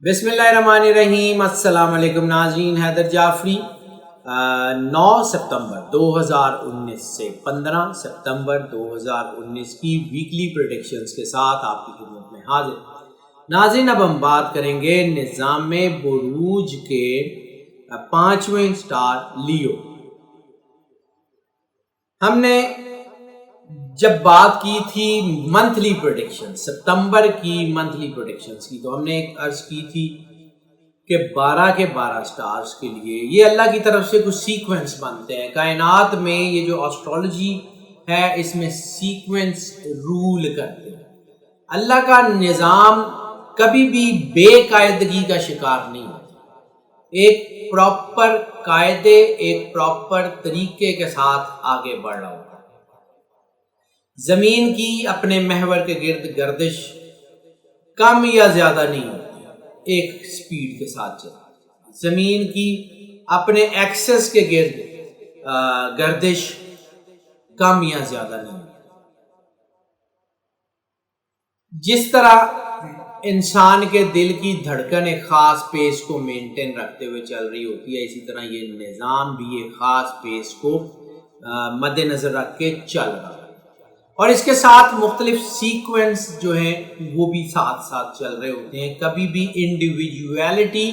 بسم اللہ الرحمن الرحیم۔ السلام علیکم ناظرین، حیدر جعفری 9 ستمبر 2019 سے 15 ستمبر 2019 کی ویکلی پریڈکشنز کے ساتھ آپ کی خدمت میں حاضر۔ ناظرین، اب ہم بات کریں گے نظام بروج کے 5ویں سٹار لیو۔ ہم نے جب بات کی تھی منتھلی پریڈکشن، ستمبر کی منتھلی پریڈکشنز کی، تو ہم نے ایک عرض کی تھی کہ 12 کے 12 سٹارز کے لیے یہ اللہ کی طرف سے کچھ سیکوینس بنتے ہیں۔ کائنات میں یہ جو ایسٹرولوجی ہے اس میں سیکوینس رول کرتے ہیں۔ اللہ کا نظام کبھی بھی بے قاعدگی کا شکار نہیں ہوتا، ایک پراپر قاعدے، ایک پراپر طریقے کے ساتھ آگے بڑھ رہا ہوتا ہے۔ زمین کی اپنے محور کے گرد گردش کم یا زیادہ نہیں ہوتی، ایک سپیڈ کے ساتھ چلتی ہے۔ زمین کی اپنے ایکسس کے گرد گردش کم یا زیادہ نہیں ہوتی۔ جس طرح انسان کے دل کی دھڑکن ایک خاص پیس کو مینٹین رکھتے ہوئے چل رہی ہوتی ہے، اسی طرح یہ نظام بھی ایک خاص پیس کو مد نظر رکھ کے چل رہا ہے، اور اس کے ساتھ مختلف سیکوینس جو ہیں وہ بھی ساتھ ساتھ چل رہے ہوتے ہیں۔ کبھی بھی انڈیویجویلٹی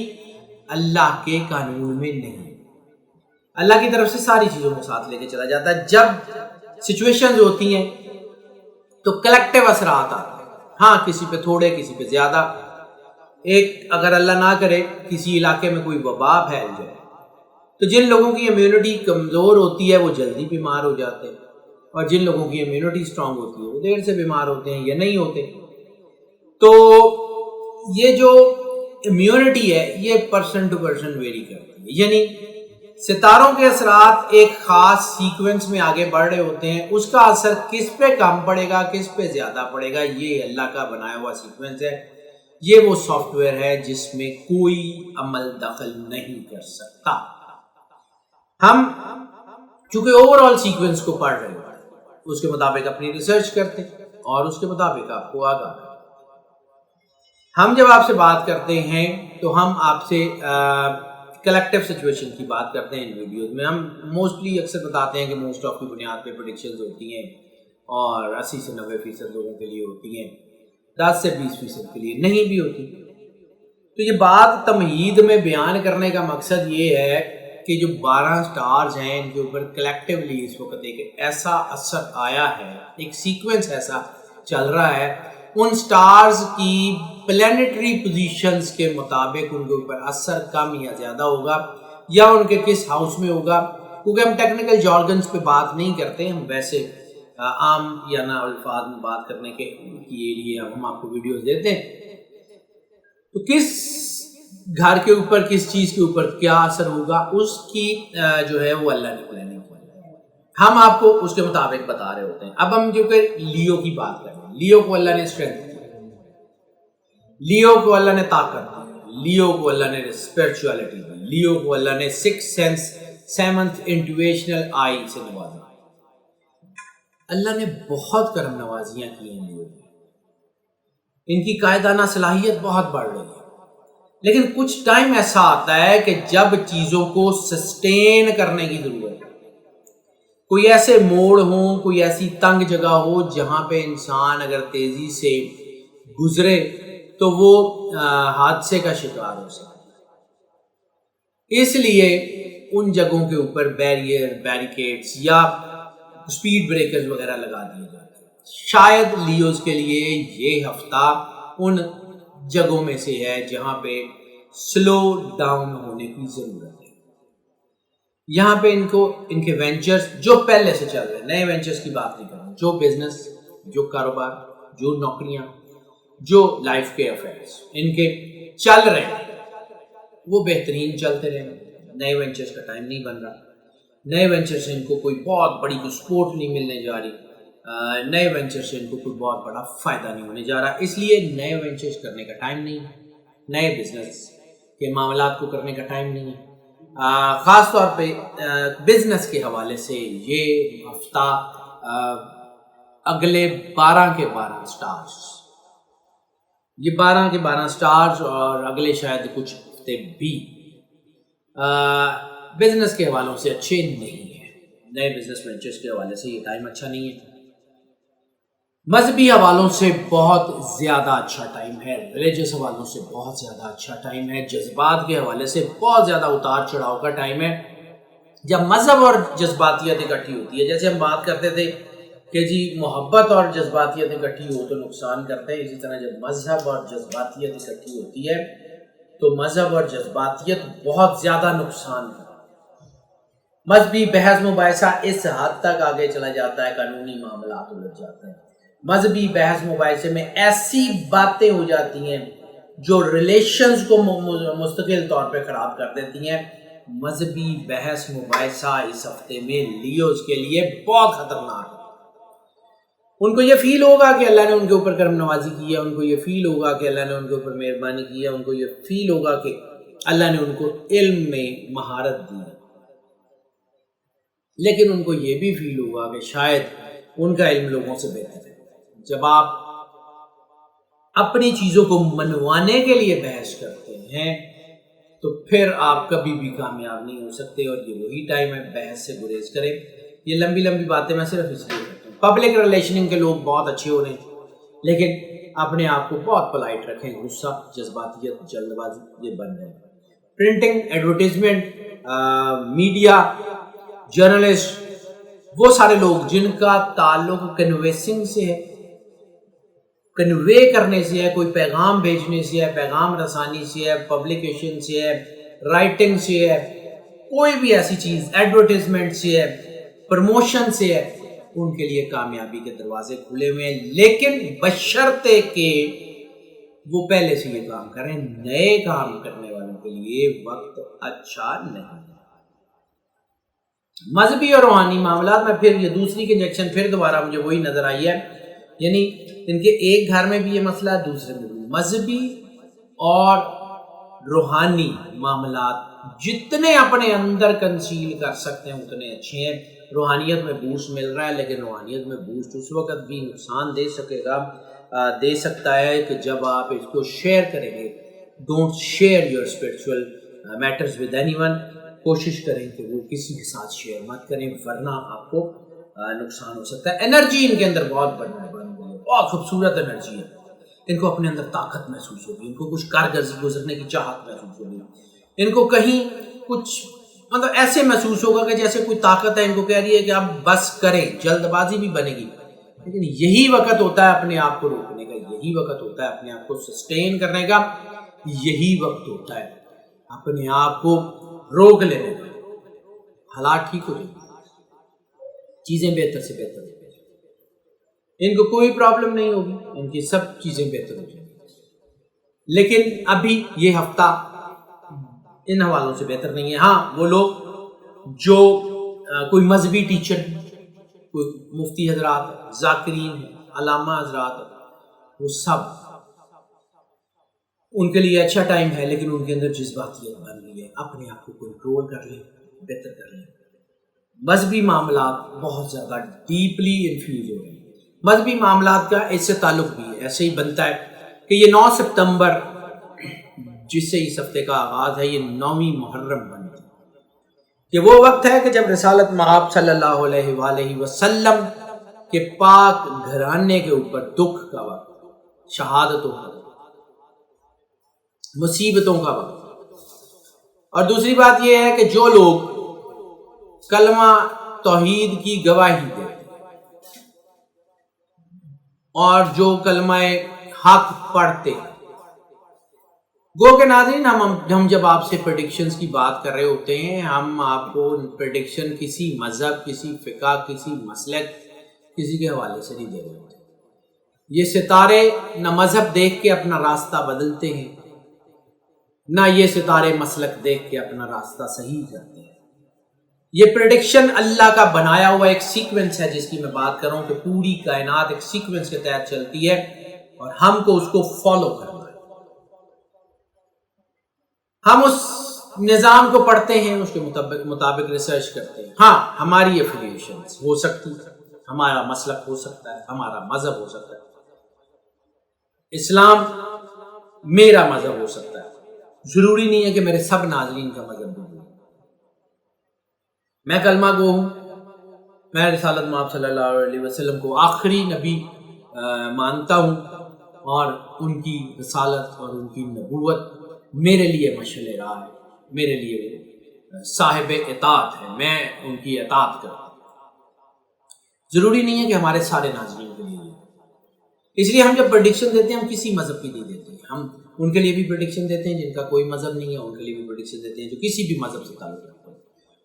اللہ کے قانون میں نہیں، اللہ کی طرف سے ساری چیزوں کو ساتھ لے کے چلا جاتا ہے۔ جب سچویشنز ہوتی ہیں تو کلیکٹیو اثرات آتے ہیں، ہاں کسی پہ تھوڑے، کسی پہ زیادہ۔ ایک اگر اللہ نہ کرے کسی علاقے میں کوئی وبا پھیل جائے تو جن لوگوں کی امیونٹی کمزور ہوتی ہے وہ جلدی بیمار ہو جاتے ہیں، اور جن لوگوں کی امیونٹی اسٹرانگ ہوتی ہے وہ دیر سے بیمار ہوتے ہیں یا نہیں ہوتے۔ تو یہ جو امیونٹی ہے یہ پرسن ٹو پرسن ویری کرتی ہے، یعنی ستاروں کے اثرات ایک خاص سیکوینس میں آگے بڑھ رہے ہوتے ہیں، اس کا اثر کس پہ کم پڑے گا، کس پہ زیادہ پڑے گا، یہ اللہ کا بنایا ہوا سیکوینس ہے۔ یہ وہ سافٹ ویئر ہے جس میں کوئی عمل دخل نہیں کر سکتا۔ ہم چونکہ اوور آل سیکوینس کو پڑھ رہے ہیں، اس کے مطابق اپنی ریسرچ کرتے ہیں اور اس کے مطابق آپ کو آگاہ کرتے ہیں۔ ہم جب آپ سے بات کرتے ہیں تو ہم آپ سے کلیکٹیو سچویشن کی بات کرتے ہیں ان ویڈیوز میں۔ ہم موسٹلی اکثر بتاتے ہیں کہ موسٹ آف کی بنیاد پہ پریڈکشنز ہوتی ہیں اور 80 سے 90% لوگوں کے لیے ہوتی ہیں، 10 سے 20% کے لیے نہیں بھی ہوتی۔ تو یہ بات تمہید میں بیان کرنے کا مقصد یہ ہے کہ جو 12 سٹارز ہیں ان کے اوپر کلیکٹیولی اس وقت ایک ایسا اثر آیا ہے، ایک سیکوینس ایسا چل رہا ہے، ان سٹارز کی پلانیٹری پوزیشنز کے مطابق ان کے اوپر اثر کم یا زیادہ ہوگا، یا ان کے کس ہاؤس میں ہوگا۔ کیونکہ ہم ٹیکنیکل جارگنز پہ بات نہیں کرتے، ہم ویسے عام یا نہ الفاظ میں بات کرنے کے لیے ہم آپ کو ویڈیوز دیتے ہیں۔ تو کس گھر کے اوپر، کس چیز کے اوپر کیا اثر ہوگا، اس کی جو ہے وہ اللہ نے پلاننگ کی، ہم آپ کو اس کے مطابق بتا رہے ہوتے ہیں۔ اب ہم جو کہ لیو کی بات کریں، لیو کو اللہ نے اسٹرینتھ دی، لیو کو اللہ نے طاقت دی، لیو کو اللہ نے اسپرچولیٹی دی، لیو کو اللہ نے 6th سینس 7th انٹویشنل آئی سے نوازا۔ اللہ نے بہت کرم نوازیاں کی ہیں لیو، ان کی قائدانہ صلاحیت بہت بڑھ رہی ہے، لیکن کچھ ٹائم ایسا آتا ہے کہ جب چیزوں کو سسٹین کرنے کی ضرورت ہے۔ کوئی ایسے موڑ ہوں، کوئی ایسی تنگ جگہ ہو جہاں پہ انسان اگر تیزی سے گزرے تو وہ حادثے کا شکار ہو سکتا ہے۔ اس لیے ان جگہوں کے اوپر بیریئر، بیریکیڈز یا سپیڈ بریکرز وغیرہ لگا دیے جاتے ہیں۔ شاید لیوز کے لیے یہ ہفتہ ان جگہوں میں سے ہے جہاں پہ سلو ڈاؤن ہونے کی ضرورت ہے۔ یہاں پہ ان کے وینچرز جو پہلے سے چل رہے ہیں، نئے وینچرز کی بات نہیں کر رہا، جو بزنس، جو کاروبار، جو نوکریاں، جو لائف کے افیئرز ان کے چل رہے ہیں وہ بہترین چلتے رہیں۔ نئے وینچرز کا ٹائم نہیں بن رہا، نئے وینچر سے ان کو کوئی بہت بڑی کوئی سپورٹ نہیں ملنے جا رہی، نئے وینچر سے ان کو کوئی بہت بڑا فائدہ نہیں ہونے جا رہا، اس لیے نئے وینچرز کرنے کا ٹائم نہیں ہے، نئے بزنس کے معاملات کو کرنے کا ٹائم نہیں ہے۔ خاص طور پہ بزنس کے حوالے سے یہ ہفتہ اگلے 12 کے 12 سٹارز یہ 12 کے 12 سٹارز اور اگلے شاید کچھ ہفتے بھی بزنس کے حوالوں سے اچھے نہیں ہیں. نئے بزنس وینچرز کے حوالے سے یہ ٹائم اچھا نہیں ہے. مذہبی حوالوں سے بہت زیادہ اچھا ٹائم ہے. ریلیجس حوالوں سے بہت زیادہ اچھا ٹائم ہے. جذبات کے حوالے سے بہت زیادہ اتار چڑھاؤ کا ٹائم ہے. جب مذہب اور جذباتیت اکٹھی ہوتی ہے، جیسے ہم بات کرتے تھے کہ جی محبت اور جذباتیت اکٹھی ہو تو نقصان کرتے ہیں، اسی طرح جب مذہب اور جذباتیت اکٹھی ہوتی ہے تو مذہب اور جذباتیت بہت زیادہ نقصان ہے. مذہبی بحث مباحثہ اس حد تک آگے چلا جاتا ہے، قانونی معاملات الجھ جاتے ہیں. مذہبی بحث مباحثے میں ایسی باتیں ہو جاتی ہیں جو ریلیشنز کو مستقل طور پہ خراب کر دیتی ہیں. مذہبی بحث مباحثہ اس ہفتے میں لیوز کے لیے بہت خطرناک ہے. ان کو یہ فیل ہوگا کہ اللہ نے ان کے اوپر کرم نوازی کی ہے، ان کو یہ فیل ہوگا کہ اللہ نے ان کے اوپر مہربانی کی ہے، ان کو یہ فیل ہوگا کہ اللہ نے ان کو علم میں مہارت دی ہے. لیکن ان کو یہ بھی فیل ہوگا کہ شاید ان کا علم لوگوں سے بہتر ہے. جب آپ اپنی چیزوں کو منوانے کے لیے بحث کرتے ہیں تو پھر آپ کبھی بھی کامیاب نہیں ہو سکتے، اور یہ وہی ٹائم ہے بحث سے گریز کریں. یہ لمبی لمبی باتیں میں صرف اس لیے کرتا ہوں. پبلک ریلیشننگ کے لوگ بہت اچھے ہو رہے ہیں، لیکن اپنے آپ کو بہت پولائٹ رکھیں. غصہ، جذباتیت، جلد بازی یہ بند ہے. پرنٹنگ، ایڈورٹیزمنٹ، میڈیا، جرنلسٹ، وہ سارے لوگ جن کا تعلق کنویسنگ سے ہے، کنوے کرنے سے ہے، کوئی پیغام بھیجنے سے ہے، پیغام رسانی سے ہے، پبلیکیشن سے ہے، رائٹنگ سے ہے، کوئی بھی ایسی چیز، ایڈورٹیزمنٹ سے ہے، پروموشن سے ہے، ان کے لیے کامیابی کے دروازے کھلے ہوئے ہیں. لیکن بشرطے کہ وہ پہلے سے یہ کام کریں. نئے کام کرنے والوں کے لیے وقت اچھا نہیں ہے. مذہبی اور روحانی معاملات میں پھر یہ دوسری کنجیکشن پھر دوبارہ مجھے وہی نظر آئی ہے. یعنی ان کے ایک گھر میں بھی یہ مسئلہ ہے، دوسرے میں بھی. مذہبی اور روحانی معاملات جتنے اپنے اندر کنسیل کر سکتے ہیں اتنے اچھے ہیں. روحانیت میں بوسٹ مل رہا ہے، لیکن روحانیت میں بوسٹ اس وقت بھی نقصان دے سکتا ہے کہ جب آپ اس کو شیئر کریں گے. Don't share your spiritual matters with anyone. کوشش کریں کہ وہ کسی کے ساتھ شیئر مت کریں، ورنہ آپ کو نقصان ہو سکتا ہے. انرجی ان کے اندر بہت بڑھ گئی، بہت خوبصورت انرجی ہے. ان کو اپنے اندر طاقت محسوس ہوگی، ان کو کچھ کارگردگی گزرنے کی چاہت محسوس ہوگی. ان کو کہیں کچھ مطلب ایسے محسوس ہوگا کہ جیسے کوئی طاقت ہے ان کو کہہ رہی ہے کہ آپ بس کریں. جلد بازی بھی بنے گی، لیکن یہی وقت ہوتا ہے اپنے آپ کو روکنے کا، یہی وقت ہوتا ہے اپنے آپ کو سسٹین کرنے کا، یہی وقت ہوتا ہے اپنے آپ کو روک لینے کا. حالات ٹھیک ہو جائیں گے، چیزیں بہتر سے بہتر ہو جائیں گی، ان کو کوئی پرابلم نہیں ہوگی، ان کی سب چیزیں بہتر ہو جائیں گی. لیکن ابھی یہ ہفتہ ان حوالوں سے بہتر نہیں ہے. ہاں وہ لوگ جو کوئی مذہبی ٹیچر، کوئی مفتی حضرات، ذاکرین ہیں، علامہ حضرات، وہ سب ان کے لیے اچھا ٹائم ہے، لیکن ان کے اندر جذباتیت بن رہی ہے. اپنے آپ کو کنٹرول کر لیں، بہتر کر لیں. مذہبی معاملات بہت زیادہ ڈیپلی انفیوز ہو رہے ہیں. مذہبی معاملات کا اس سے تعلق بھی ہے، ایسے ہی بنتا ہے کہ یہ 9 سپتمبر جس سے اس ہفتے کا آغاز ہے، یہ 9ویں محرم بنتی ہے کہ وہ وقت ہے کہ جب رسالت مآب صلی اللہ علیہ وآلہ وسلم کے پاک گھرانے کے اوپر دکھ کا وقت، شہادتوں کا وقت، مصیبتوں کا وقت. اور دوسری بات یہ ہے کہ جو لوگ کلمہ توحید کی گواہی دیتے اور جو کلمہ حق پڑھتے، گو کہ ناظرین ہم جب آپ سے پریڈکشنز کی بات کر رہے ہوتے ہیں، ہم آپ کو پریڈکشن کسی مذہب، کسی فقہ، کسی مسلک، کسی کے حوالے سے نہیں دے رہے ہوتے. یہ ستارے نہ مذہب دیکھ کے اپنا راستہ بدلتے ہیں، نہ یہ ستارے مسلک دیکھ کے اپنا راستہ صحیح کرتے ہیں. یہ پریڈکشن اللہ کا بنایا ہوا ایک سیکوینس ہے جس کی میں بات کر رہا ہوں کہ پوری کائنات ایک سیکوینس کے تحت چلتی ہے اور ہم کو اس کو فالو کرنا ہے. ہم اس نظام کو پڑھتے ہیں، اس کے مطابق ریسرچ کرتے ہیں. ہاں ہماری افیلیشنز ہو سکتی ہے، ہمارا مسلک ہو سکتا ہے، ہمارا مذہب ہو سکتا ہے. اسلام میرا مذہب ہو سکتا ہے، ضروری نہیں ہے کہ میرے سب ناظرین کا مذہب بھی ہو۔ میں کلمہ گو ہوں، میں رسالت مآب صلی اللہ علیہ وسلم کو آخری نبی مانتا ہوں، اور ان کی رسالت اور ان کی نبوت میرے لیے مشعل راہ ہے، میرے لیے وہ صاحب اطاعت ہے، میں ان کی اطاعت کرتا ہوں۔ ضروری نہیں ہے کہ ہمارے سارے ناظرین کے لیے، اس لیے ہم جب پریڈکشن دیتے ہیں ہم کسی مذہب کی نہیں دیتے ہیں، ہم ان کے لیے بھی پریڈکشن دیتے ہیں جن کا کوئی مذہب نہیں ہے، ان کے لیے بھی پریڈکشن دیتے ہیں جو کسی بھی مذہب سے تعلق رکھتے ہیں،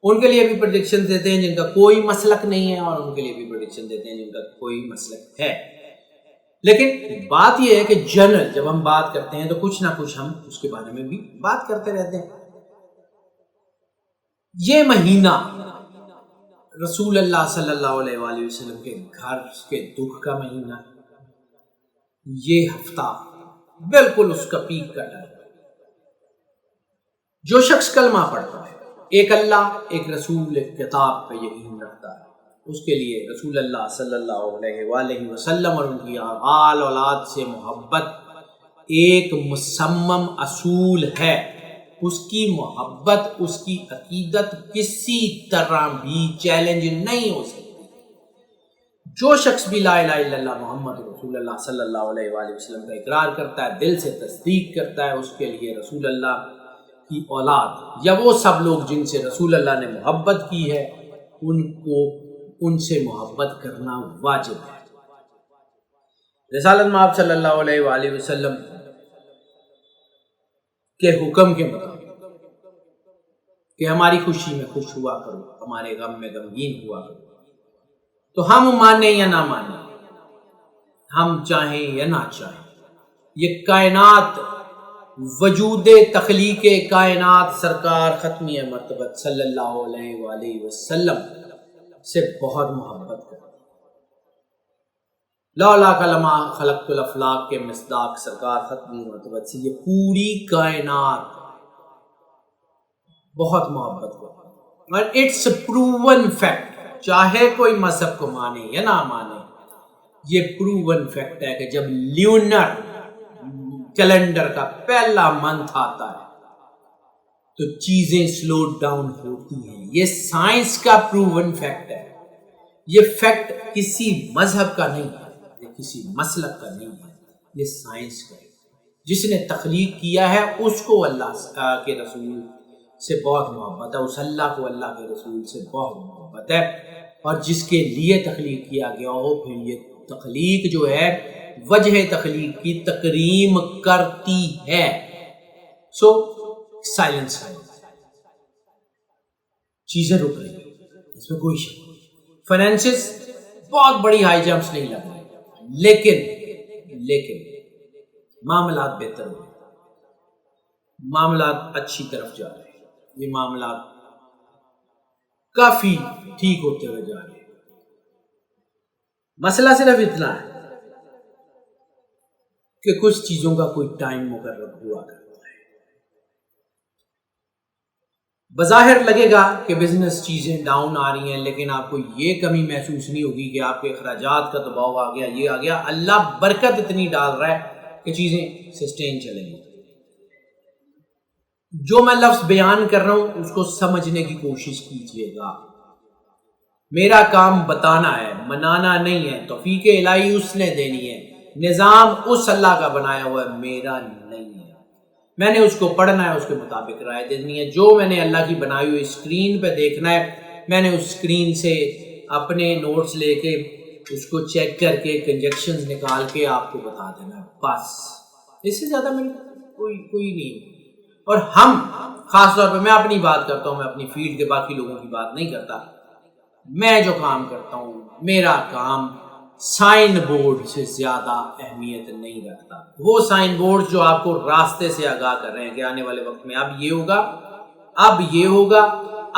ان کے لیے بھی پریڈکشن دیتے ہیں جن کا کوئی مسلک نہیں ہے، اور ان کے لیے بھی پریڈکشن دیتے ہیں جن کا کوئی مسلک ہے۔ لیکن بات یہ ہے کہ جنرل جب ہم بات کرتے ہیں تو کچھ نہ کچھ ہم اس کے بارے میں بھی بات کرتے رہتے ہیں۔ یہ مہینہ رسول اللہ صلی اللہ علیہ وآلہ وسلم کے گھر کے دکھ کا مہینہ، یہ ہفتہ بالکل اس کا پیک کا ٹائم۔ جو شخص کلمہ پڑھتا ہے، ایک اللہ، ایک رسول، ایک کتاب پہ یقین رکھتا ہے، اس کے لیے رسول اللہ صلی اللہ علیہ وآلہ وسلم اور ان کی آل اولاد سے محبت ایک مصمم اصول ہے۔ اس کی محبت، اس کی عقیدت کسی طرح بھی چیلنج نہیں ہو سکتی۔ جو شخص بھی لا الہ الا اللہ محمد رسول اللہ صلی اللہ علیہ وآلہ وسلم کا اقرار کرتا ہے، دل سے تصدیق کرتا ہے، اس کے لیے رسول اللہ کی اولاد یا وہ سب لوگ جن سے رسول اللہ نے محبت کی ہے، ان کو ان سے محبت کرنا واجب ہے۔ رسالت مآب صلی اللہ علیہ وآلہ وسلم کے حکم کے مطابق کہ ہماری خوشی میں خوش ہوا کرو، ہمارے غم میں غمگین ہوا کرو، تو ہم مانیں یا نہ مانیں، ہم چاہیں یا نہ چاہیں، یہ کائنات، وجود تخلیق کائنات سرکار ختمی مرتبت صلی اللہ علیہ وآلہ وسلم سے بہت محبت کرتی۔ لولا کلمہ خلقت الافلاق کے مصداق سرکار ختمی مرتبت سے یہ پوری کائنات بہت محبت کرتی، اور اٹس پروون فیکٹ، چاہے کوئی مذہب کو مانے یا نہ مانے، یہ پروون فیکٹ ہے کہ جب لیونر کیلنڈر کا پہلا منتھ آتا ہے تو چیزیں سلو ڈاؤن ہوتی ہیں۔ یہ سائنس کا پروون فیکٹ ہے، یہ فیکٹ کسی مذہب کا نہیں ہے، یہ کسی مسلک کا نہیں ہے، یہ سائنس کا ہے۔ جس نے تخلیق کیا ہے اس کو اللہ کے رسول سے بہت محبت ہے، اس اللہ کو اللہ کے رسول سے بہت محبت ہے، اور جس کے لیے تخلیق کیا گیا ہو، پھر یہ تخلیق جو ہے وجہ تخلیق کی تکریم کرتی ہے۔ سو سائلنس ہے، چیزیں رک رہی ہیں، اس میں کوئی شک نہیں۔ فائنینسز بہت بڑی ہائی جمپس نہیں لگ رہی، لیکن معاملات بہتر ہو رہے ہیں، معاملات اچھی طرف جا رہے ہیں، یہ معاملات کافی ٹھیک ہوتے ہوئے جا رہے ہیں۔ مسئلہ صرف اتنا ہے کہ کچھ چیزوں کا کوئی ٹائم مقرر ہوا کرتا ہے۔ بظاہر لگے گا کہ بزنس چیزیں ڈاؤن آ رہی ہیں، لیکن آپ کو یہ کمی محسوس نہیں ہوگی کہ آپ کے اخراجات کا دباؤ آ گیا، یہ آ گیا۔ اللہ برکت اتنی ڈال رہا ہے کہ چیزیں سسٹین چلیں گی۔ جو میں لفظ بیان کر رہا ہوں اس کو سمجھنے کی کوشش کیجیے گا۔ میرا کام بتانا ہے، منانا نہیں ہے۔ توفیق الہی اس نے دینی ہے، نظام اس اللہ کا بنایا ہوا ہے، میرا نہیں ہے۔ میں نے اس کو پڑھنا ہے، اس کے مطابق رائے دینی ہے۔ جو میں نے اللہ کی بنائی ہوئی اسکرین پہ دیکھنا ہے، میں نے اس اسکرین سے اپنے نوٹس لے کے اس کو چیک کر کے کنجیکشنز نکال کے آپ کو بتا دینا ہے، بس۔ اس سے زیادہ میری کوئی نہیں۔ اور ہم خاص طور پہ میں اپنی بات کرتا ہوں، میں اپنی فیلڈ کے باقی لوگوں کی بات نہیں کرتا۔ میں جو کام کرتا ہوں، میرا کام سائن بورڈ سے زیادہ اہمیت نہیں رکھتا۔ وہ سائن بورڈ جو آپ کو راستے سے آگاہ کر رہے ہیں کہ آنے والے وقت میں اب یہ ہوگا، اب یہ ہوگا،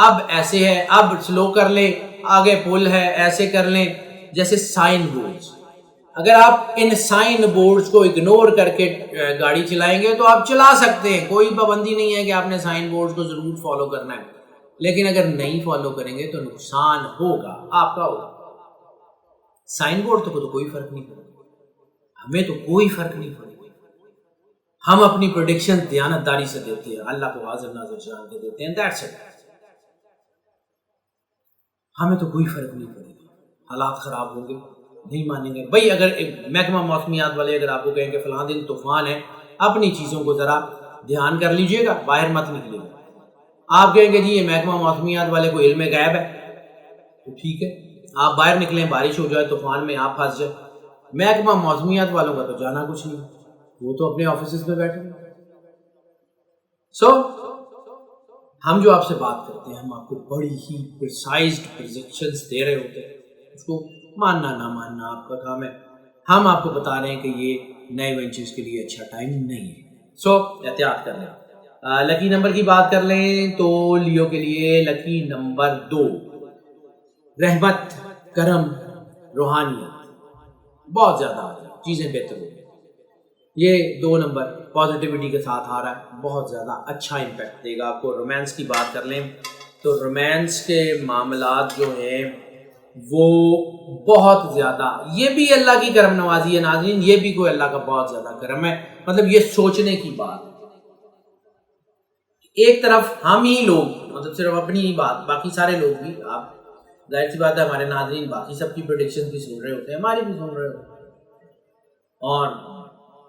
اب ایسے ہے، اب سلو کر لیں، آگے پل ہے، ایسے کر لیں، جیسے سائن بورڈز۔ اگر آپ ان سائن بورڈز کو اگنور کر کے گاڑی چلائیں گے تو آپ چلا سکتے ہیں، کوئی پابندی نہیں ہے کہ آپ نے سائن بورڈز کو ضرور فالو کرنا ہے، لیکن اگر نہیں فالو کریں گے تو نقصان ہوگا، آپ کا ہوگا۔ سائن بورڈ تو کوئی فرق نہیں پڑے گا، ہمیں تو کوئی فرق نہیں پڑے گا۔ ہم اپنی پروڈکشن دیانتداری سے دیتے ہیں, اللہ کو حاضر ناظر جان کے دیتے ہیں, دیٹس اٹ. ہمیں تو کوئی فرق نہیں پڑے گا, حالات خراب ہوں گے نہیں مانیں گے. بھائی اگر محکمہ موسمیات والے اگر آپ کو کہیں کہ فلاں دن طوفان ہے, اپنی چیزوں کو ذرا دھیان کر لیجئے گا, باہر مت نکلیے گا. آپ کہیں گے جی یہ محکمہ موسمیات والے کو علم غیب ہے, تو ٹھیک ہے, آپ باہر نکلیں, بارش ہو جائے, طوفان میں آپ پھنس جائیں. محکمہ موسمیات والوں کا تو جانا کچھ نہیں, وہ تو اپنے آفیسز میں بیٹھے ہیں. سو ہم جو آپ سے بات کرتے ہیں, ہم آپ کو بڑی ہی پریسائزڈ پروجیکشنز دے رہے ہوتے ہیں, اس کو ماننا نہ ماننا آپ کا کام ہے. ہم آپ کو بتا رہے ہیں کہ یہ نئے وینچرز کے لیے اچھا ٹائم نہیں ہے, سو احتیاط کر لیں. لکی نمبر کی بات کر لیں تو لیو کے لیے لکی نمبر 2, رحمت, کرم, روحانیت بہت زیادہ آ رہی ہے, چیزیں بہتر ہو گئی. یہ 2 نمبر پازیٹیوٹی کے ساتھ آ رہا ہے, بہت زیادہ اچھا امپیکٹ دے گا آپ کو. رومانس کی بات کر لیں تو رومانس کے معاملات جو ہیں وہ بہت زیادہ, یہ بھی اللہ کی کرم نوازی ہے ناظرین, یہ بھی کوئی اللہ کا بہت زیادہ کرم ہے. مطلب یہ سوچنے کی بات, ایک طرف ہم ہی لوگ, مطلب صرف اپنی ہی بات, باقی سارے لوگ بھی, آپ ظاہر سی بات ہے ہمارے ناظرین باقی سب کی پریڈکشن بھی سن رہے ہوتے ہیں, ہماری بھی سن رہے ہوتے ہیں, اور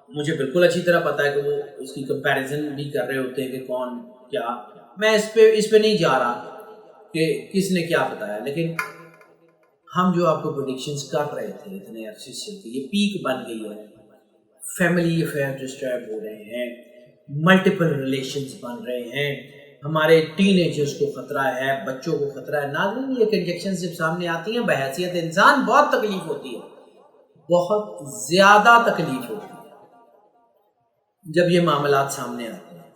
مجھے بالکل اچھی طرح پتا ہے کہ وہ اس کی کمپیریزن بھی کر رہے ہوتے ہیں کہ کون کیا. میں اس پہ نہیں جا رہا کہ کس نے کیا بتایا, لیکن ہم جو آپ کو پریڈکشنز کر رہے تھے اتنے عرصے سے کہ یہ پیک بن گئی ہے, فیملی افیئر ڈسٹرب ہو رہے ہیں, ملٹیپل ریلیشنز بن رہے ہیں, ہمارے ٹین ایجرز کو خطرہ ہے, بچوں کو خطرہ ہے. ناظرین یہ کنجیکشنز جب سامنے آتی ہیں بحیثیت انسان بہت تکلیف ہوتی ہے, بہت زیادہ تکلیف ہوتی ہے جب یہ معاملات سامنے آتے ہیں.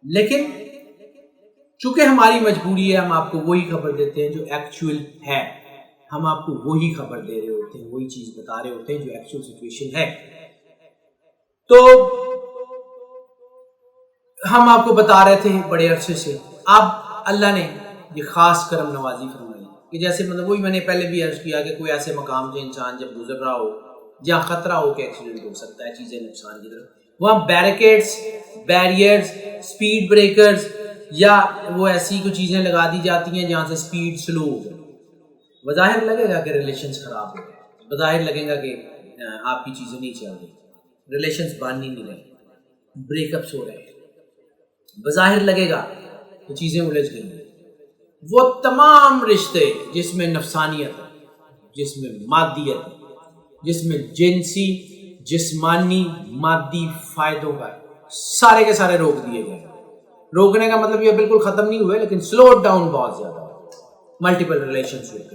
لیکن چونکہ ہماری مجبوری ہے, ہم آپ کو وہی خبر دیتے ہیں جو ایکچوئل ہے, ہم آپ کو وہی خبر دے رہے ہوتے ہیں, وہی چیز بتا رہے ہوتے ہیں جو ایکچوئل سچویشن ہے. تو ہم آپ کو بتا رہے تھے بڑے عرصے سے, اب اللہ نے یہ خاص کرم نوازی فرمائی کہ جیسے مطلب وہی میں نے پہلے بھی عرض کیا کہ کوئی ایسے مقام سے انسان جب گزر رہا ہو جہاں خطرہ ہو کہ ایکسیڈنٹ ہو سکتا ہے, چیزیں نقصان کی طرف, وہاں بیریکیڈز, بیریئرز, سپیڈ بریکرز یا وہ ایسی کوئی چیزیں لگا دی جاتی ہیں جہاں سے سپیڈ سلو ہو جائے. بظاہر لگے گا کہ ریلیشنز خراب ہو گئے, بظاہر لگے گا کہ آپ کی چیزیں نہیں چل رہی, ریلیشنز بن ہی نہیں رہے, بریک اپس ہو رہے ہیں, بظاہر لگے گا کہ چیزیں الجھ گئی ہیں. وہ تمام رشتے جس میں نفسانیت ہے, جس میں مادیت ہے, جس میں جنسی جسمانی مادی فائدوں کا, سارے کے سارے روک دیے گئے. روکنے کا مطلب یہ بالکل ختم نہیں ہوئے, لیکن سلو ڈاؤن بہت زیادہ. ملٹیپل ریلیشن شپ,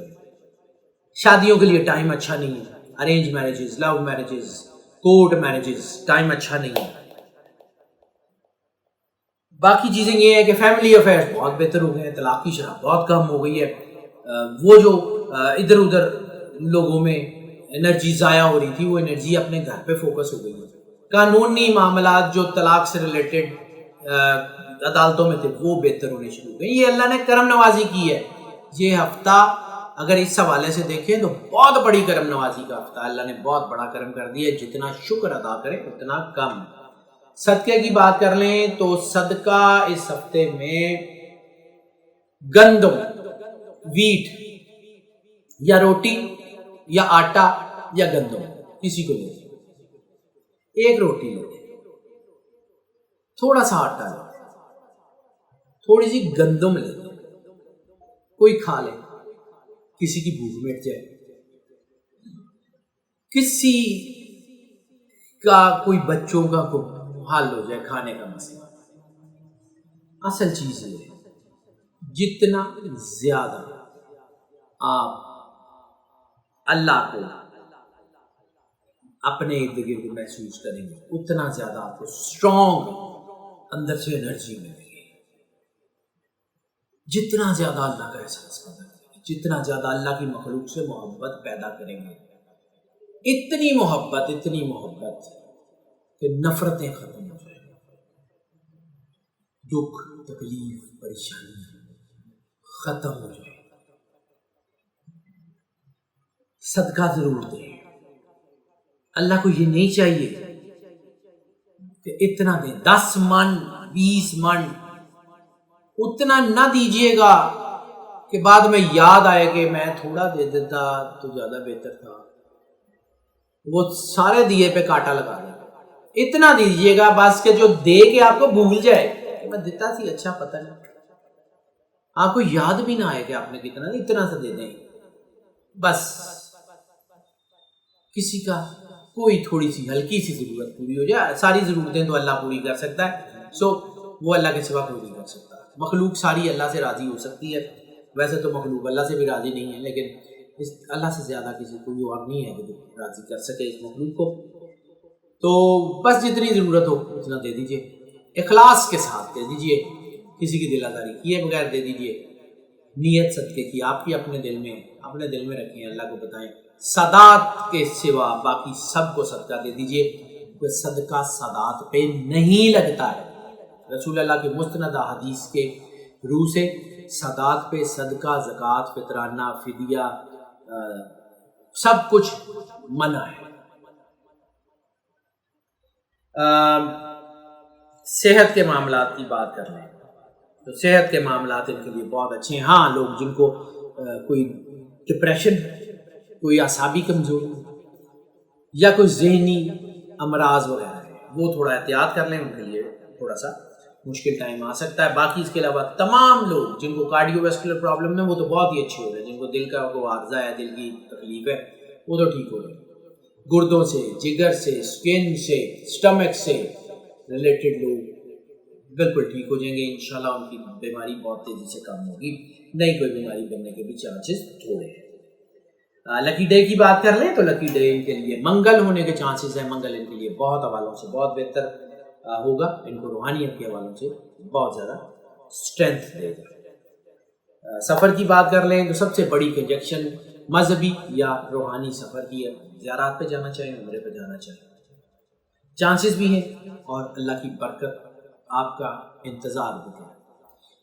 شادیوں کے لیے ٹائم اچھا نہیں ہے, arrange marriages, love marriages, court marriages, time اچھا نہیں ہے. باقی چیزیں یہ ہے کہ فیملی افیئرز بہت بہتر ہو گئے ہیں, طلاق کی شرح بہت کم ہو گئی ہے. وہ جو ادھر ادھر لوگوں میں انرجی ضائع ہو رہی تھی وہ انرجی اپنے گھر پہ فوکس ہو گئی ہے. قانونی معاملات جو طلاق سے ریلیٹڈ عدالتوں میں تھے وہ بہتر ہونے شروع ہو گئے. یہ اللہ نے کرم نوازی کی ہے. یہ ہفتہ اگر اس حوالے سے دیکھیں تو بہت بڑی کرم نوازی کا ہفتہ, اللہ نے بہت بڑا کرم کر دیا. جتنا شکر ادا کریں اتنا کم. صدقے کی بات کر لیں تو صدقہ اس ہفتے میں گندم, ویٹ یا روٹی یا آٹا یا گندم, کسی کو لے, ایک روٹی لے, تھوڑا سا آٹا لے, تھوڑی سی گندم لے, کوئی کھا لے, کسی کی بھوک مٹ جائے, کسی کا کوئی بچوں کا کوئی حل ہو جائے کھانے کا مسئلہ. اصل چیز یہ ہے جتنا زیادہ آپ اللہ کو اپنے ارد گرد محسوس کریں گے اتنا زیادہ آپ کو اسٹرانگ اندر سے انرجی ملے گی. جتنا زیادہ اللہ کا احساس کریں گے, جتنا زیادہ اللہ کی مخلوق سے محبت پیدا کریں گے, اتنی محبت کہ نفرتیں ختم ہو جائیں, دکھ تکلیف پریشانی ختم ہو جائے. صدقہ ضرور دیں. اللہ کو یہ نہیں چاہیے کہ اتنا دیں، 10 من 20 من، اتنا نہ دیجیے گا کہ بعد میں یاد آئے کہ میں تھوڑا دے دیتا تو زیادہ بہتر تھا، وہ سارے دیے پہ کانٹا لگا دیں۔ اتنا دیجیے گا بس کہ جو دے کے آپ کو بھول جائے کہ میں دیتا تھی، اچھا پتہ نہیں، آپ کو یاد بھی نہ آئے کہ آپ نے کتنا، اتنا سا دے دیں بس۔ کسی کا کوئی تھوڑی سی ہلکی سی ضرورت پوری ہو جائے، ساری ضرورتیں تو اللہ پوری کر سکتا ہے، سو وہ اللہ کے سوا کوئی نہیں کر سکتا۔ مخلوق ساری اللہ سے راضی ہو سکتی ہے، ویسے تو مخلوق اللہ سے بھی راضی نہیں ہے، لیکن اللہ سے زیادہ کسی کوئی اور نہیں ہے کہ راضی کر سکے اس مخلوق کو۔ تو بس جتنی ضرورت ہو اتنا دے دیجئے، اخلاص کے ساتھ دے دیجئے، کسی کی دل آزاری کیے بغیر دے دیجئے، نیت صدقے کی آپ کی اپنے دل میں رکھیں، اللہ کو بتائیں۔ سادات کے سوا باقی سب کو صدقہ دے دیجئے، کیونکہ صدقہ سادات پہ نہیں لگتا ہے۔ رسول اللہ کے مستند حدیث کے روح سے سادات پہ صدقہ، زکوٰۃ، فطرانہ، فدیہ سب کچھ منع ہے۔ صحت کے معاملات کی بات کر لیں تو صحت کے معاملات ان کے لیے بہت اچھے ہیں۔ ہاں، لوگ جن کو کوئی ڈپریشن، کوئی اعصابی کمزوری یا کوئی ذہنی امراض وغیرہ ہے، وہ تھوڑا احتیاط کر لیں، ان کے لیے تھوڑا سا مشکل ٹائم آ سکتا ہے۔ باقی اس کے علاوہ تمام لوگ جن کو کارڈیو ویسکولر پرابلم ہے وہ تو بہت ہی اچھے ہو رہے ہیں، جن کو دل کا کوئی عارضہ ہے، دل کی تکلیف ہے، وہ تو ٹھیک ہو رہے ہیں۔ گردوں سے، جگر سے، سکن سے، سٹمک سے ریلیٹڈ لوگ بالکل ٹھیک ہو جائیں گے انشاءاللہ، ان کی بیماری بہت تیزی سے کم ہوگی، نئی کوئی بیماری بننے کے بھی چانسز تھوڑے ہیں۔ لکی ڈے کی بات کر لیں تو لکی ڈے ان کے لیے منگل ہونے کے چانسز ہیں، منگل ان کے لیے بہت حوالوں سے بہت بہتر ہوگا، ان کو روحانیت کے حوالوں سے بہت زیادہ اسٹرینتھ دے گا۔ سفر کی بات کر لیں تو سب سے بڑی کنجکشن مذہبی یا روحانی سفر کی ہے، زیارات پہ جانا چاہیں، عمرے پہ جانا چاہیں، چانسز بھی ہیں اور اللہ کی برکت آپ کا انتظار بھی ہے۔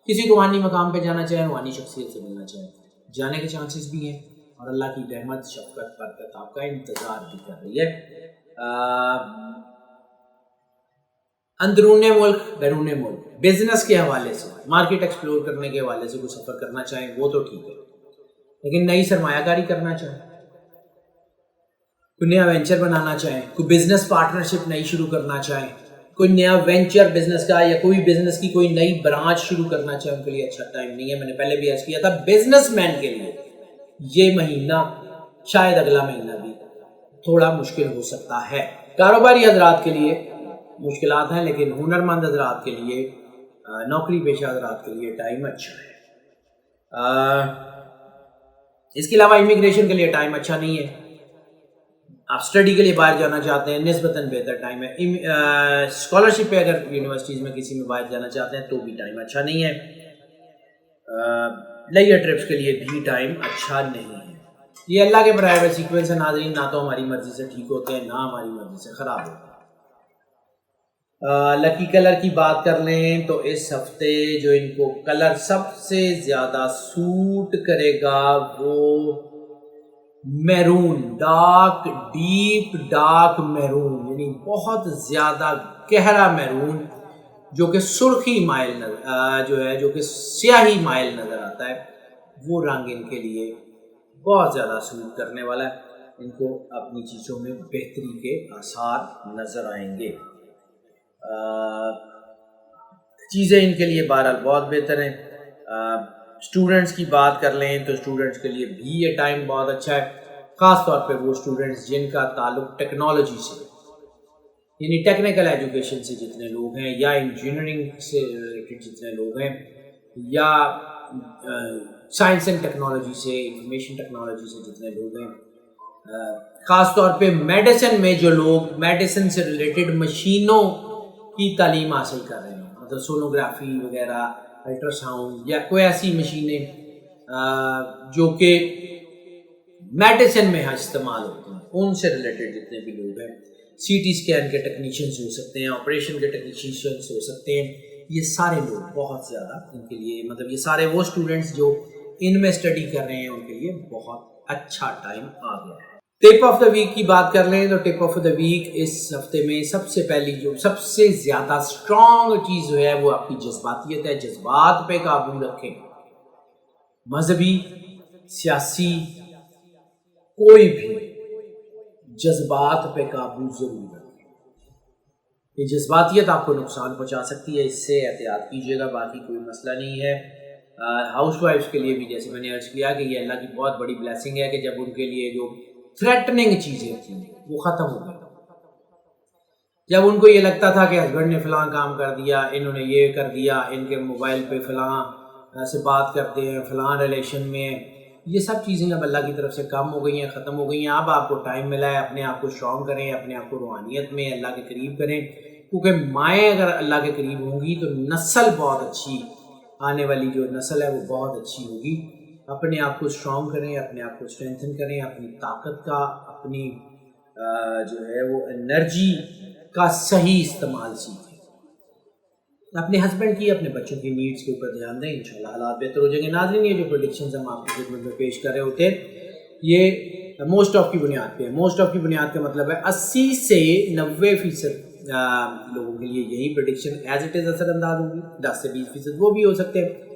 کسی روحانی مقام پہ جانا چاہیں، روحانی شخصیت سے ملنا چاہیں، جانے کے چانسز بھی ہیں اور اللہ کی رحمت، شفقت، برکت آپ کا انتظار بھی کر رہی ہے۔ اندرون ملک، بیرون ملک، بزنس کے حوالے سے، مارکیٹ ایکسپلور کرنے کے حوالے سے کوئی سفر کرنا چاہیں وہ تو ٹھیک ہے، لیکن نئی سرمایہ کاری کرنا چاہیں، کوئی نیا وینچر بنانا چاہیں، کوئی بزنس پارٹنرشپ نئی شروع کرنا چاہیں، کوئی نیا وینچر بزنس کا یا کوئی بزنس کی کوئی نئی برانچ شروع کرنا چاہیں، ان کے لیے اچھا ٹائم نہیں ہے۔ میں نے پہلے بھی عرض کیا تھا، بزنس مین کے لیے یہ مہینہ، شاید اگلا مہینہ بھی تھوڑا مشکل ہو سکتا ہے۔ کاروباری حضرات کے لیے مشکلات ہیں، لیکن ہنرمند حضرات کے لیے، نوکری پیشہ حضرات کے لیے ٹائم اچھا ہے۔ اس کے علاوہ امیگریشن کے لیے ٹائم اچھا نہیں ہے۔ آپ اسٹڈی کے لیے باہر جانا چاہتے ہیں، نسبتاً بہتر ٹائم ہے۔ اسکالرشپ پہ اگر یونیورسٹیز میں کسی میں باہر جانا چاہتے ہیں تو بھی ٹائم اچھا نہیں ہے۔ لیجر ٹرپس کے لیے بھی ٹائم اچھا نہیں ہے۔ یہ اللہ کے برائے ہوئے سیکوینس ہے ناظرین، نہ تو ہماری مرضی سے ٹھیک ہوتے ہیں، نہ ہماری مرضی سے خراب ہوتے ہیں۔ لکی کلر کی بات کر لیں تو اس ہفتے جو ان کو کلر سب سے زیادہ سوٹ کرے گا وہ maroon, dark, deep dark maroon, یعنی بہت زیادہ گہرا میرون جو کہ سرخی مائل جو کہ سیاہی مائل نظر آتا ہے، وہ رنگ ان کے لیے بہت زیادہ سوٹ کرنے والا ہے۔ ان کو اپنی چیزوں میں بہتری کے آثار نظر آئیں گے۔ چیزیں ان کے لیے بہرحال بہت بہتر ہیں۔ اسٹوڈنٹس کی بات کر لیں تو اسٹوڈنٹس کے لیے بھی یہ ٹائم بہت اچھا ہے، خاص طور پہ وہ اسٹوڈنٹس جن کا تعلق ٹیکنالوجی سے، یعنی ٹیکنیکل ایجوکیشن سے جتنے لوگ ہیں، یا انجینئرنگ سے ریلیٹڈ جتنے لوگ ہیں، یا سائنس اینڈ ٹیکنالوجی سے، انفارمیشن ٹیکنالوجی سے جتنے لوگ ہیں، خاص طور پہ میڈیسن میں جو لوگ میڈیسن سے ریلیٹڈ مشینوں کی تعلیم حاصل کر رہے ہیں، مطلب سونوگرافی وغیرہ، الٹرا ساؤنڈ یا کوئی ایسی مشینیں جو کہ میڈیسن میں استعمال ہوتی ہیں، ان سے ریلیٹڈ جتنے بھی لوگ ہیں، سی ٹی اسکین کے ٹیکنیشینس ہو سکتے ہیں، آپریشن کے ٹیکنیشینس ہو سکتے ہیں، یہ سارے لوگ بہت زیادہ ان کے لیے، مطلب یہ سارے وہ اسٹوڈنٹس جو ان میں اسٹڈی کر رہے ہیں ان کے لیے بہت اچھا ٹائم آ گیا ہے۔ ٹپ آف دا ویک کی بات کر لیں تو ٹپ آف دا ویک اس ہفتے میں سب سے پہلی جو سب سے زیادہ اسٹرانگ چیز جو ہے وہ آپ کی جذباتیت ہے. جذبات پہ قابو رکھیں. مذہبی، سیاسی، کوئی بھی جذبات پہ قابو ضرور رکھیں. یہ جذباتیت آپ کو نقصان پہنچا سکتی ہے، اس سے احتیاط کیجیے گا. باقی کوئی مسئلہ نہیں ہے. ہاؤس وائفس کے لیے بھی جیسے میں نے عرض کیا کہ یہ اللہ کی بہت بڑی بلیسنگ ہے کہ جب ان کے لیے جو تھریٹننگ چیزیں تھیں وہ ختم ہو گئی. جب ان کو یہ لگتا تھا کہ ہسبینڈ نے فلاں کام کر دیا، انہوں نے یہ کر دیا، ان کے موبائل پہ فلاں سے بات کرتے ہیں، فلاں ریلیشن میں، یہ سب چیزیں اب اللہ کی طرف سے کم ہو گئی ہیں، ختم ہو گئی ہیں. اب آپ کو ٹائم ملا ہے اپنے آپ کو اسٹرانگ کریں، اپنے آپ کو روحانیت میں اللہ کے قریب کریں، کیونکہ مائیں اگر اللہ کے قریب ہوں گی تو نسل بہت اچھی، آنے والی جو نسل ہے وہ بہت اچھی ہوگی. اپنے آپ کو اسٹرانگ کریں، اپنے آپ کو اسٹرینتھن کریں، اپنی طاقت کا، اپنی جو ہے وہ انرجی کا صحیح استعمال سیکھیں. اپنے ہسبینڈ کی، اپنے بچوں کی نیڈس کے اوپر دھیان دیں، انشاءاللہ حالات بہتر ہو جائیں گے. ناظرین، یہ جو پریڈکشنز ہم آپ کی خدمت میں پیش کر رہے ہوتے ہیں یہ موسٹ آف کی بنیاد پہ ہے. موسٹ آف کی بنیاد کا مطلب ہے 80 سے 90% لوگوں کے لیے یہی پریڈکشن ایز اٹ از اثر انداز ہوگی. 10 سے 20% وہ بھی ہو سکتے ہیں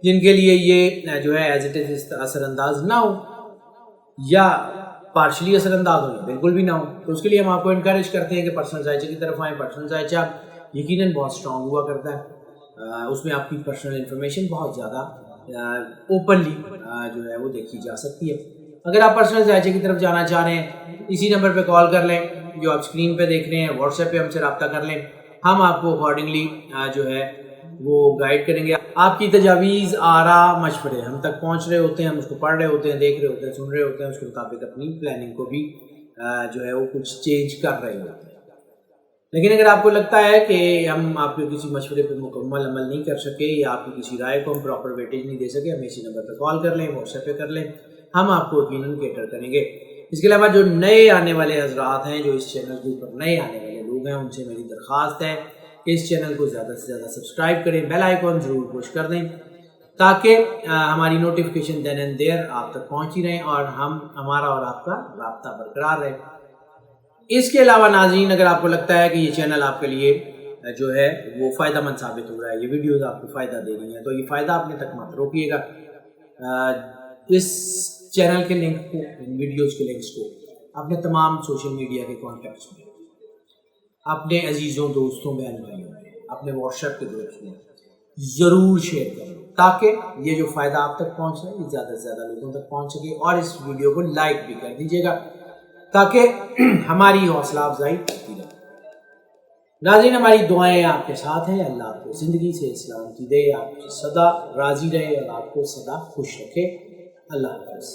جن کے لیے یہ جو ہے ایز اٹ از اثر انداز نہ ہو، یا پارشلی اثر انداز ہو، بالکل بھی نہ ہو. تو اس کے لیے ہم آپ کو انکریج کرتے ہیں کہ پرسنل ذائچہ کی طرف آئیں. پرسنل ذائچہ یقیناً بہت اسٹرانگ ہوا کرتا ہے. اس میں آپ کی پرسنل انفارمیشن بہت زیادہ اوپنلی جو ہے وہ دیکھی جا سکتی ہے. اگر آپ پرسنل ذائچہ کی طرف جانا چاہ رہے ہیں اسی نمبر پہ کال کر لیں جو آپ اسکرین پہ دیکھ رہے ہیں. واٹس ایپ پہ ہم سے رابطہ کر لیں، ہم آپ کو اکارڈنگلی جو ہے وہ گائیڈ کریں گے. آپ کی تجاویز، آراء، مشورے ہم تک پہنچ رہے ہوتے ہیں، ہم اس کو پڑھ رہے ہوتے ہیں، دیکھ رہے ہوتے ہیں، سن رہے ہوتے ہیں، اس کے مطابق اپنی پلاننگ کو بھی جو ہے وہ کچھ چینج کر رہے ہوتے ہیں. لیکن اگر آپ کو لگتا ہے کہ ہم آپ کے کسی مشورے پہ مکمل عمل نہیں کر سکے یا آپ کی کسی رائے کو ہم پراپر ویٹیج نہیں دے سکے، ہمیں اسی نمبر پہ کال کر لیں، واٹس ایپ پہ کر لیں، ہم آپ کو یقیناً کیٹر کریں گے. اس کے علاوہ جو نئے آنے والے حضرات ہیں، جو اس چینل کے اوپر نئے آنے والے لوگ ہیں، ان سے میری درخواست ہے کہ اس چینل کو زیادہ سے زیادہ سبسکرائب کریں، بیل آئیکن ضرور پوش کر دیں تاکہ ہماری نوٹیفیکیشن دین اینڈ دیر آپ تک پہنچی رہیں اور ہمارا اور آپ کا رابطہ برقرار رہے. اس کے علاوہ ناظرین، اگر آپ کو لگتا ہے کہ یہ چینل آپ کے لیے جو ہے وہ فائدہ مند ثابت ہو رہا ہے، یہ ویڈیوز آپ کو فائدہ دے رہی ہیں، تو یہ فائدہ اپنے تک مت روکیے گا. اس چینل کے لنک کو، ویڈیوز کے لنکس کو اپنے تمام سوشل میڈیا کے کانٹیکٹس میں، اپنے عزیزوں، دوستوں، بہن بھائیوں میں، اپنے واٹس ایپ کے گروپس میں ضرور شیئر کریں تاکہ یہ جو فائدہ آپ تک پہنچ رہا ہے یہ زیادہ سے زیادہ لوگوں تک پہنچ سکے. اور اس ویڈیو کو لائک بھی کر دیجیے گا تاکہ ہماری حوصلہ افزائی کرتی رہے. ناظرین، ہماری دعائیں آپ کے ساتھ ہیں. اللہ آپ کو زندگی سے سلامتی دے، آپ کو سدا راضی رہے اور آپ کو سدا خوش رکھے. اللہ حافظ.